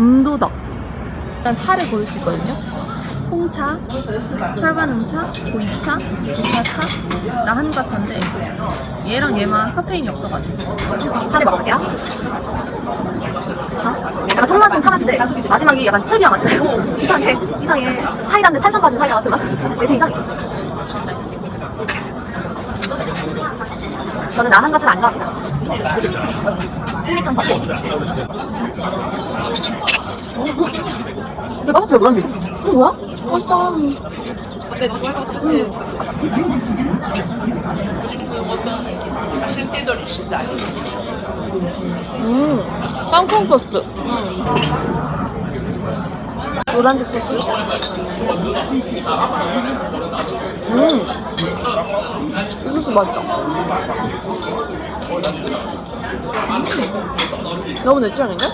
엄도덕. 일단 차를 고를 수 있거든요. 홍차, 철반음차, 보이차, 녹차차, 나 한과차인데 얘랑 얘만 카페인이 없어가지고 차를 먹어볼게요. 약간 첫 맛은 차 맛인데 마지막이 약간 스테비아 맛이네요. 이상해. 사이다인데 탄산 빠진 사이다 같은 맛? 되게 이상해. 저는 나 한 가지는 안 좋아합니다. 풍미찬 이거 맛없어요, 뭐란지. 이거 뭐야? 맛있어. 근데 너무 맛있어. 땅콩 소스. 노란색 소스. 이 소스 맛있다. 너무 내추럴인데?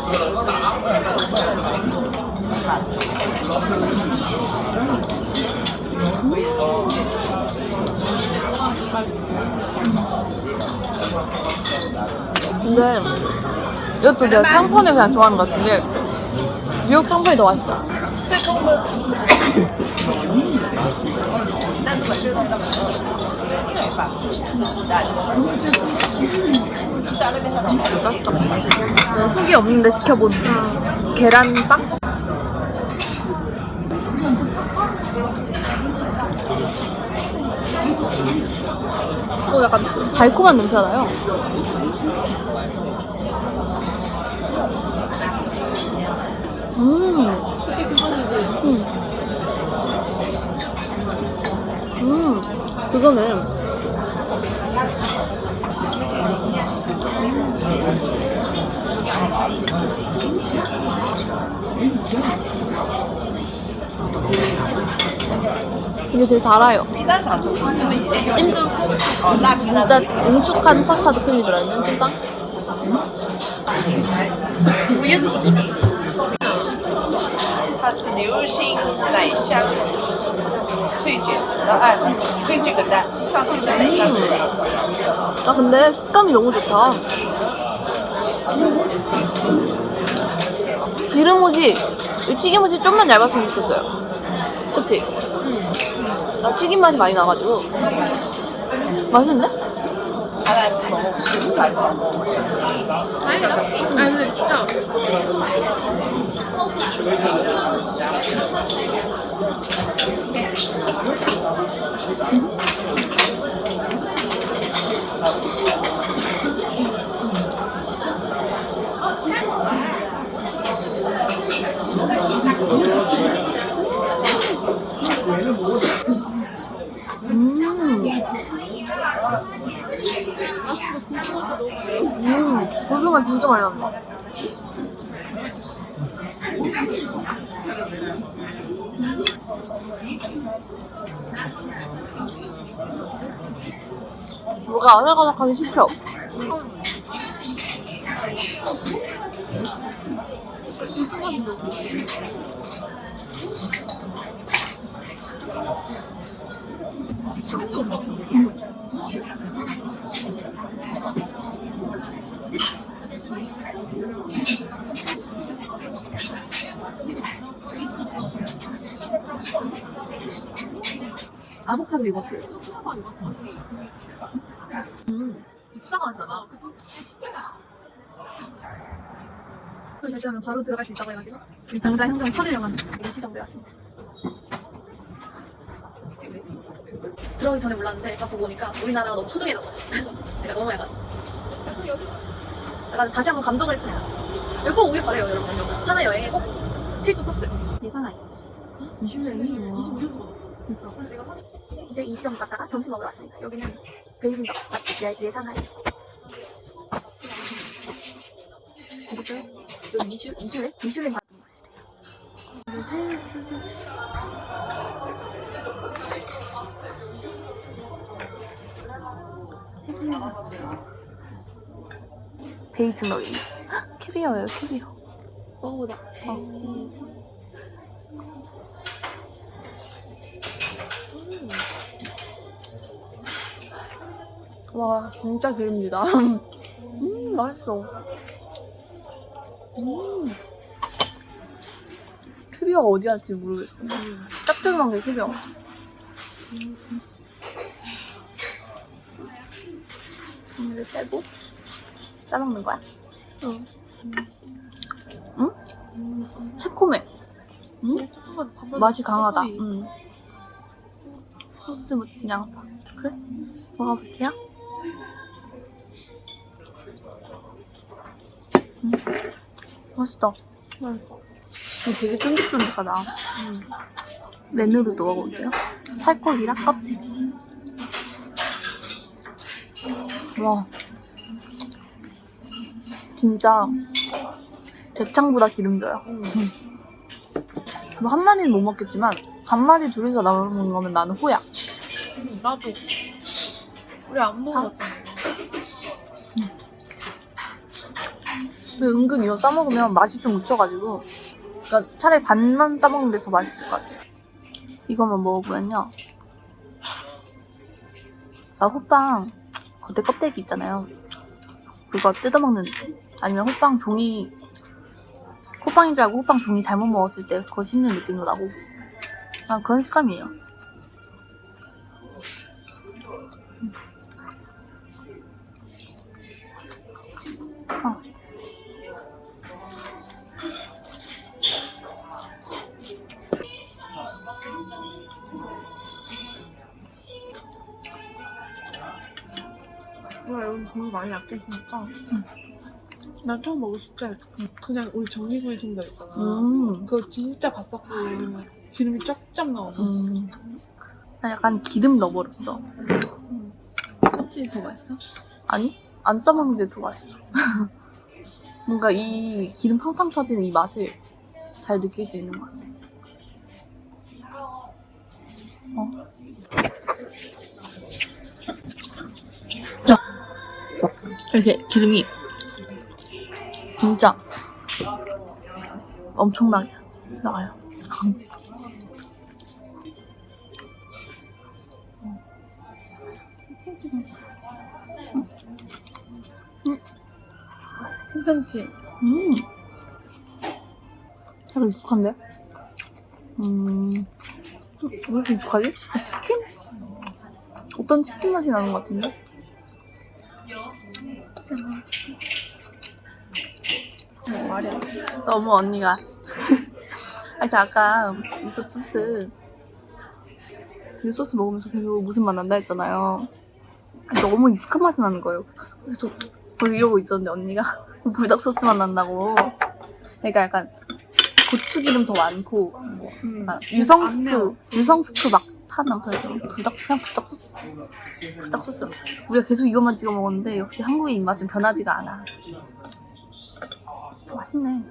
근데 이것도 내가 창폰을 그냥 좋아하는 것 같은데 뉴욕 창폰이 더 맛있어. 후기 없는데 시켜본 계란빵? 약간 달콤한 냄새가 나요. 그거는 이게 되게 달아요. 찜빵 진짜 뭉축한 커스터드 크림이 들어있는 찜빵. 우유튀김. 它是流心奶香脆卷脆卷跟蛋，上面的奶香丝。 아 근데 식감이 너무 좋다. 기름옷이 튀김옷이 좀만 얇았으면 좋겠어요. 그치? 나 튀김 맛이 많이 나가지고 맛있는데? 근데 진짜 고수가 진짜 많이 난다. 뭐가 아삭아삭하기 싫죠? 아보카도 요거트. 육사가 맛있잖아. 그걸 대체하면 바로 들어갈 수 있다고 해가지고 당장 현장 터지려면 일시 정도에 왔습니다. 들어오기 전에 몰랐는데 딱 보고 보니까 우리나라가 너무 소중해졌어. 내가 너무 약간 다시 한번 감동을 했습니다. 여기 꼭 오길 바래요, 여러분. 하나 여행에 꼭 필수 코스. 예상하이. 25년 이제 이 시점 갔다가 점심 먹으러 왔습니다. 여기는 베이징 맛집 예상하이. 여기 미슐랭 받은 곳이래요. 베이징 너겟. 캐비어예요, 캐비어. 먹어보자. 와, 진짜 기름지다. 맛있어. 캐비어가 어디 갔지 모르겠어. 짭조름한 게 캐비어. 이를 떼고 짜먹는 거야? 응. 응? 새콤해. 응? 맛이 강하다. 응. 소스 묻힌 양파. 그래? 먹어볼게요. 맛있다. 이거 되게 쫀득쫀득하다. 맨으로 넣어볼게요. 살코기랑 껍질. 와, 진짜 대창보다 기름져요. 뭐 한 마리는 못 먹겠지만 한 마리 둘이서 나오는 거면 나는 호야. 나도 우리 안 먹었잖아. 은근 이거 싸먹으면 맛이 좀 묻혀가지고, 그러니까 차라리 반만 싸먹는 게 더 맛있을 것 같아요. 이거만 먹어보면요, 나 호빵 겉에 껍데기 있잖아요. 그거 뜯어먹는 느낌? 아니면 호빵 종이, 호빵인 줄 알고 호빵 종이 잘못 먹었을 때 그거 씹는 느낌도 나고, 난 그런 식감이에요. 와 여기 돈을 많이 아꼈으니까 난 처음 먹을 때 그냥 우리 전기구이 김밥 있잖아. 그거 진짜 바삭해. 기름이 쫙쫙 나와. 나 약간 기름 러버로서. 껍질이 더 맛있어? 아니? 안 싸먹는 게 더 맛있어. 뭔가 이 기름 팡팡 터지는 이 맛을 잘 느낄 수 있는 것 같아. 이렇게 기름이 진짜 엄청나게 나와요. 괜찮지? 되게 익숙한데? 왜 이렇게 익숙하지? 치킨? 어떤 치킨 맛이 나는 것 같은데? 말이야. 너무 언니가 아니 아까 이 소스 먹으면서 계속 무슨 맛 난다 했잖아요. 너무 익숙한 맛이 나는 거예요. 그래서 이러고 있었는데 언니가 불닭 소스 맛 난다고. 그러니까 약간 고추기름 더 많고 약간 유성스프 막 탄 남자처럼 불닭 소스. 우리가 계속 이것만 찍어 먹었는데 역시 한국의 입맛은 변하지가 않아. 진짜 맛있네.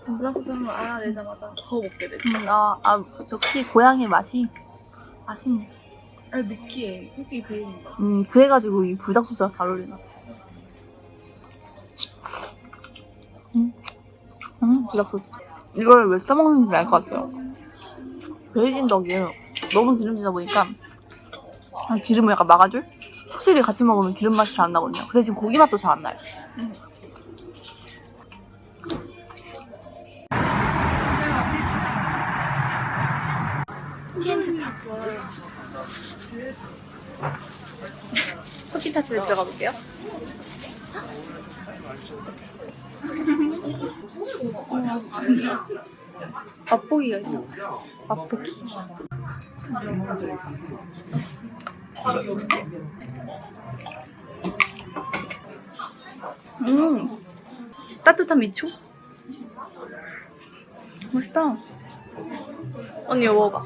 불닭소스를 알아내자마자 더 먹게 돼. 역시 고향의 맛이 맛있네. 아 느끼해. 솔직히 비린다. 그래가지고 이 불닭소스랑 잘 어울리나. 불닭소스. 이걸 왜 싸먹는지 알 것 같아요. 베이징 덕이 너무 기름지다 보니까 기름을 약간 막아줄? 확실히 같이 먹으면 기름 맛이 잘 안 나거든요. 그 대신 고기 맛도 잘 안 나요. 피엔즈파. 커피 타츠를 들어가 볼게요. 맛보기가 있어. 맛보기. 따뜻한 미초? 맛있다. 언니 이거 먹어봐.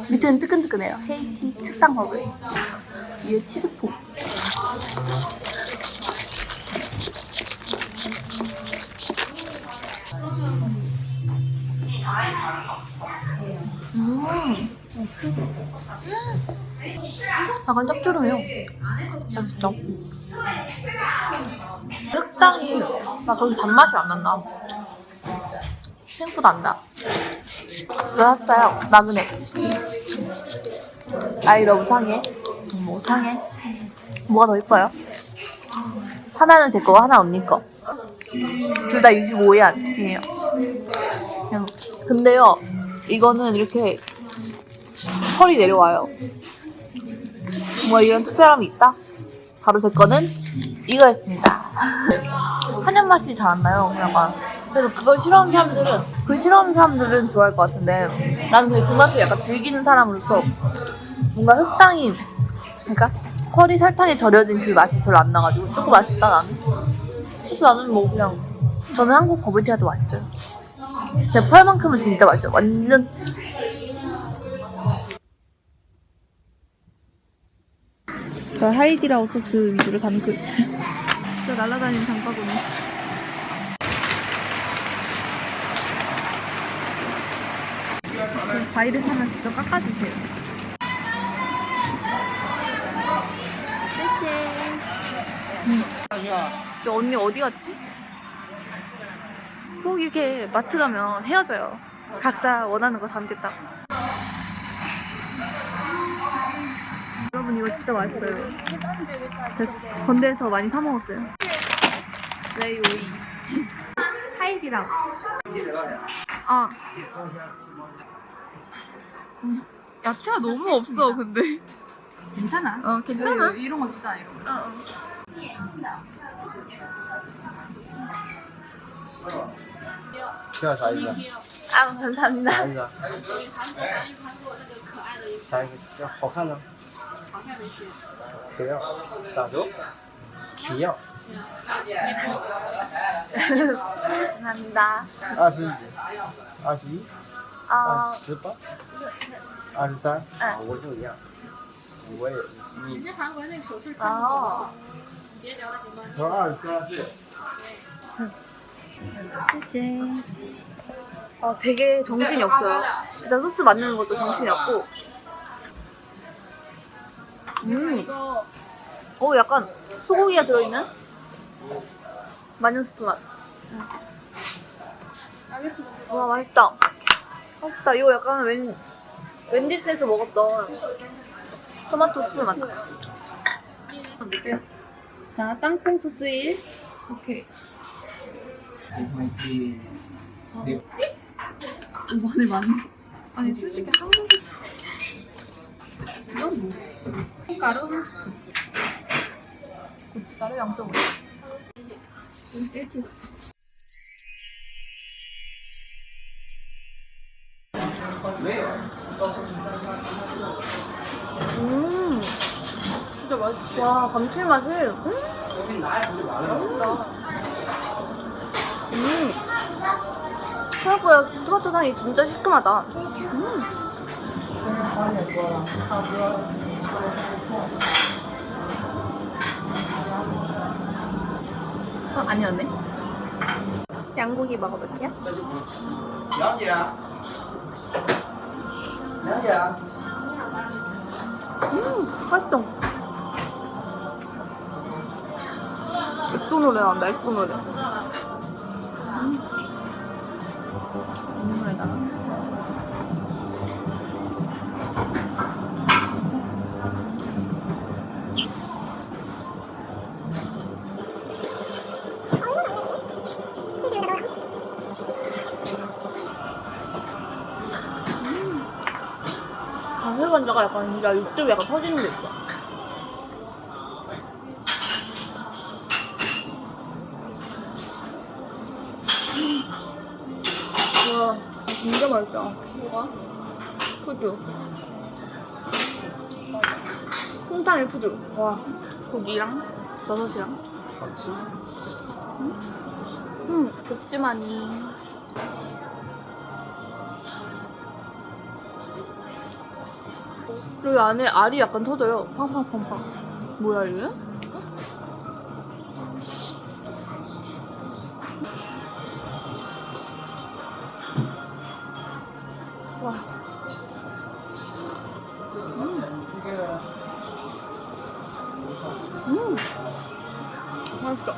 밑에는 뜨끈뜨끈해요. 헤이티 특당 버블. 위에 치즈포. 약간 짭조름해요. 맛있죠? 흑당이 나 그렇게 단맛이 안 난다. 생각보다 안 나. 이거 샀어요. 나그네. 아이러브 상해. 뭐 상해. 뭐가 더 이뻐요? 하나는 제 거고 하나 언니 거. 둘 다 25위안이에요. 근데요, 이거는 이렇게 펄이 내려와요. 뭐 이런 특별함이 있다? 바로 제 거는 이거였습니다. 한약 맛이 잘 안 나요, 약간. 그래서 그걸 싫어하는 사람들은 좋아할 것 같은데 나는 그 맛을 약간 즐기는 사람으로서 뭔가 흑당이, 그러니까 펄이 설탕에 절여진 그 맛이 별로 안 나가지고 조금 아쉽다 나는. 그래서 나는 뭐 그냥 저는 한국 버블티가 더 맛있어요. 제 펄만큼은 진짜 맛있어요. 완전. 저 하이디라우 소스 위주로 담고 있어요. 진짜 날아다니는 장바구니. 과일을 사면 직접 깎아주세요. 저 언니 어디 갔지? 꼭 이렇게 마트 가면 헤어져요. 각자 원하는 거 담겠다고. 여러분 이거 진짜 맛있어요. 제가 건대에서 많이 사 먹었어요. 레이오이 하이디랑. 아, 야채가 너무 없어. 근데 괜찮아. 괜찮아. 이런 거 주잖아, 이런 거.这要啥意思？ 아, 감사합니다. 啥意思？啥意思？要好看呢？不要，咋着？体验。 감사합니다. 21， 21， 아, 18， 23，我就一样。我也你아, 我23岁。 되게 정신이 없어요. 일단 소스 만드는 것도 정신이 없고. 약간 소고기가 들어있는 마녀 스프 맛. 와, 맛있다. 맛있다. 이거 약간 웬디스에서 먹었던 토마토 스프 맛. 자, 땅콩 소스 1. 오케이. 마늘 많네. 아니 솔직히 한국에 이건 뭐? 콩가루 한 스푼, 고춧가루 0.5. 1티스푼. 진짜 맛있어. 와, 감칠맛이. 맛있다. 생각보다 토마토 향이 진짜 시큼하다. 아니었네. 양고기 먹어볼게요. 杨姐，杨姐， 맛있다. 엑소 노래 나온다, 엑소 노래. 국물에다가. 가슬관자가 약간 진짜 육즙이 약간 터지는 게 있어. 와, 진짜 맛있다. 뭐가? 푸드. 홍탕에 푸드. 와, 고기랑 버섯이랑. 볶지마니. 여기 안에 알이 약간 터져요. 팡팡팡팡. 뭐야 이게? 와. 맛있다.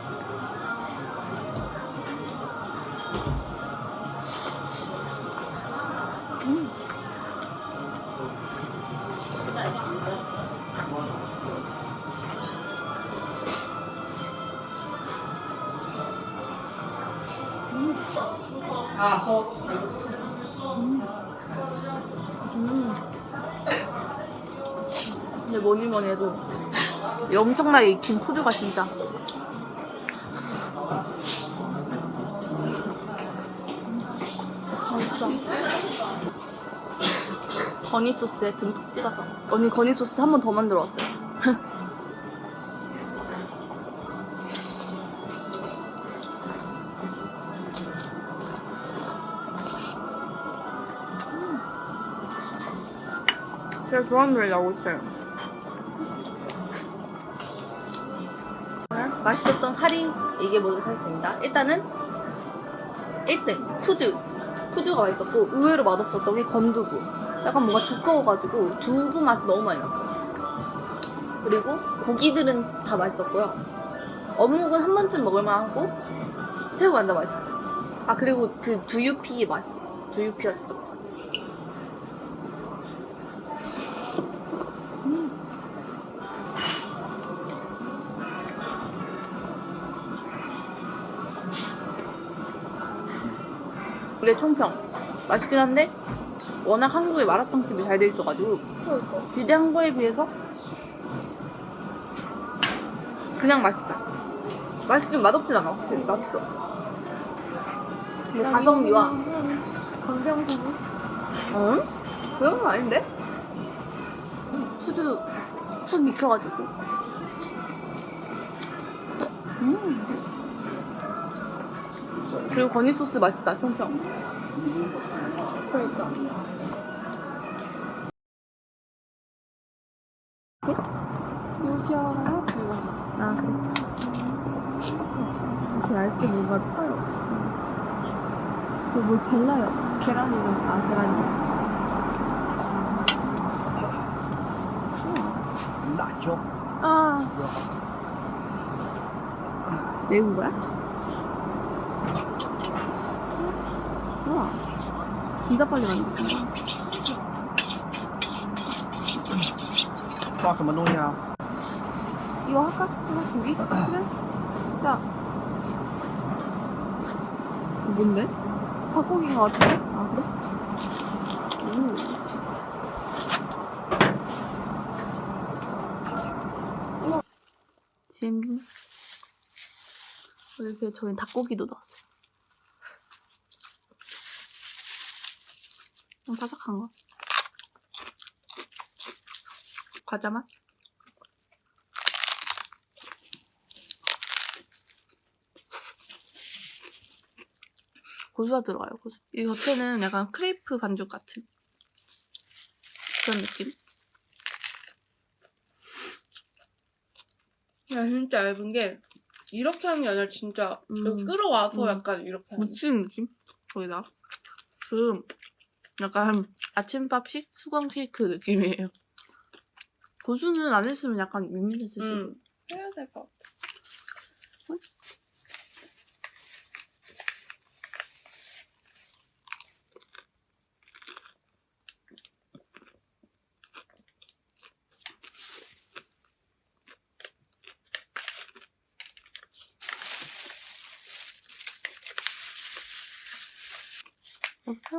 근데 뭐니 뭐니 해도 이 엄청나게 익힌 푸주가 진짜 맛있어. 거니 소스에 듬뿍 찍어서 언니 거니 소스 한 번 더 만들어 왔어요. 제가 좋아하는 노래 나오고 있어요. 맛있었던 사리 얘기해보도록 하겠습니다. 일단은 1등 푸주가 맛있었고 의외로 맛없었던 게 건두부. 약간 뭔가 두꺼워가지고 두부 맛이 너무 많이 났어요. 그리고 고기들은 다 맛있었고요. 어묵은 한 번쯤 먹을만하고 새우 완전 맛있었어요. 아 그리고 그 두유피 맛있어요. 두유피가 진짜 맛있어요. 그래 총평 맛있긴 한데 워낙 한국에 마라탕집이 잘 돼 있어가지고 기대한 거에 비해서 그냥 맛있다. 맛있긴 맛없진 않아. 확실히 맛있어. 근데 가성비와 건강수부 응? 그런 건 아닌데? 푸주 푹 익혀가지고 그리고 거니 소스 맛있다. 총평. 그러니까. 요시아랑 아 그래. 이렇게 얇게 뭔가 터요. 뭘 발라요. 계란이랑 계란이. 辣椒， 아 매운 거야? 우와 진짜 빨리 만들었다. 放什么东西啊？ 이거 할까? 하나 고기? 그래? 자 뭔데? 닭고기인 것 같은데? 아 그래? 지금 이렇게 저희 닭고기도 넣었어요. 좀 바삭한 거. 과자 맛? 고수가 들어가요, 고수. 이 겉에는 약간 크레이프 반죽 같은 그런 느낌? 야, 진짜 얇은 게 이렇게 하는 게 아니라 진짜 여기 끌어와서 약간 이렇게 하는 묻히는 느낌? 거기다 그 약간 아침밥식 수건 케이크 느낌이에요. 고수는 안 했으면 약간 밋밋했을 수도. 해야 될 것 같아. 응? 이렇게.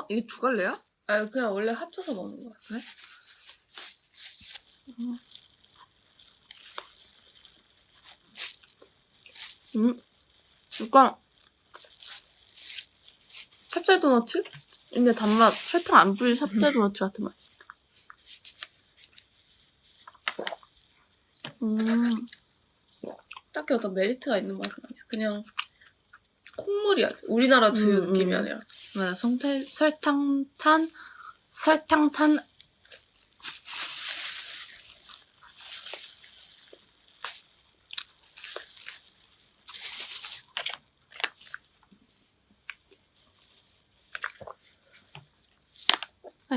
이게 두 갈래야? 아, 그냥 원래 합쳐서 먹는 거야. 그래? 약간 찹쌀 도너츠? 근데 단맛, 설탕 안 뿌린 찹쌀 도너츠 같은 맛. 딱히 어떤 메리트가 있는 맛은 아니야. 그냥 콩물이야. 우리나라 두유 느낌이 아니라. 맞아. 설탕 탄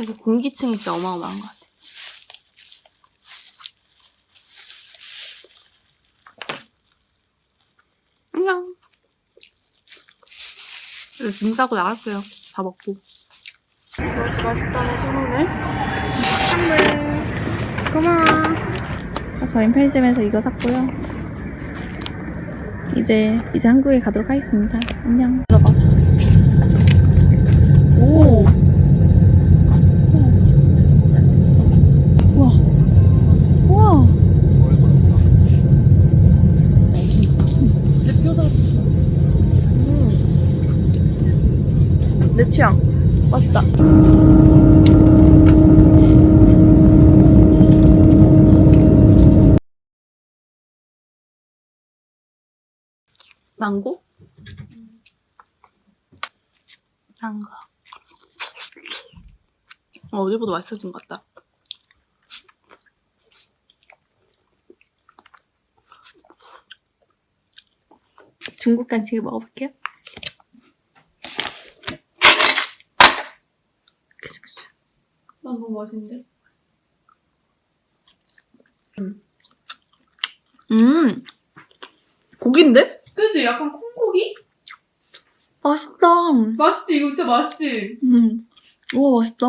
이거 공기층이 진짜 어마어마한 것 같아. 안녕. 이제 짐 싸고 나갈게요. 다 먹고. 그것이 맛있다는 소문을. 선물. 고마워. 저희 편의점에서 이거 샀고요. 이제 한국에 가도록 하겠습니다. 안녕. 들어봐. 오. 우와. 우와. 대표 샀어. 내 취향. 맛있다. 망고? 망고. 어제보다 맛있어진 것 같다. 중국 간식을 먹어볼게요. 난 너무 맛있는데? 고기인데? 그치? 약간 콩고기? 맛있다. 맛있지? 이거 진짜 맛있지? 우와, 맛있다.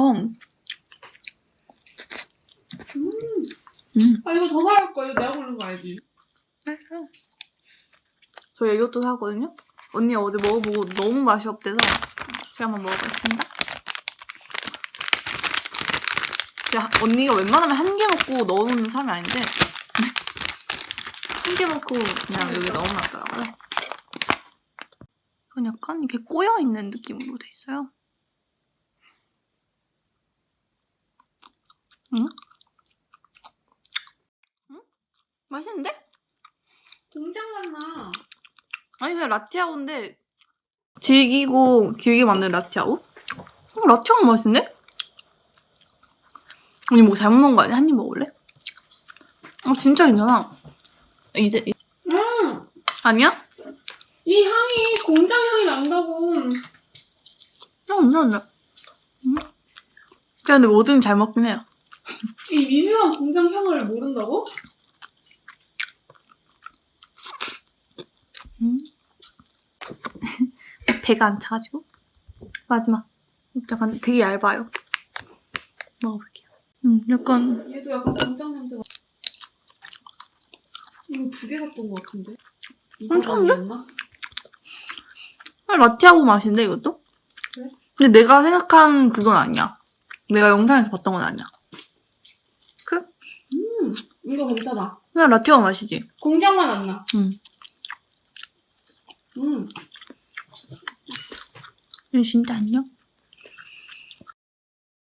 아, 이거 더 사올 거야. 이거 내가 고른 거 알지? 저 이것도 사거든요? 언니가 어제 먹어보고 너무 맛이 없대서 제가 한번 먹어보겠습니다. 언니가 웬만하면 한 개 먹고 넣어놓는 사람이 아닌데 한 개 먹고 그냥 여기 넣어놨더라고요. 이건 약간 이렇게 꼬여있는 느낌으로 돼 있어요. 응? 응? 맛있는데? 공장 맛나. 아니 그냥 라티아오인데 질기고 길게 만든 라티아오? 라티아오 맛있네? 언니 뭐 잘못 먹은 거 아니야? 한 입 먹을래? 진짜 괜찮아. 이제 아니야? 이 향이 공장 향이 난다고. 아니야. 근데 뭐든 잘 먹긴 해요. 이 미묘한 공장 향을 모른다고? 배가 안 차가지고 마지막 약간 되게 얇아요. 먹어볼게요. 약간 얘도 약간 공장 냄새가. 이거 두 개 샀던 것 같은데? 괜찮은데? 이사람이었나? 라티아오 맛인데 이것도? 그래? 근데 내가 생각한 그건 아니야. 내가 영상에서 봤던 건 아니야. 이거 괜찮아. 그냥 라티아오 맛이지. 공장 맛 안 나. 이거 진짜 안녕?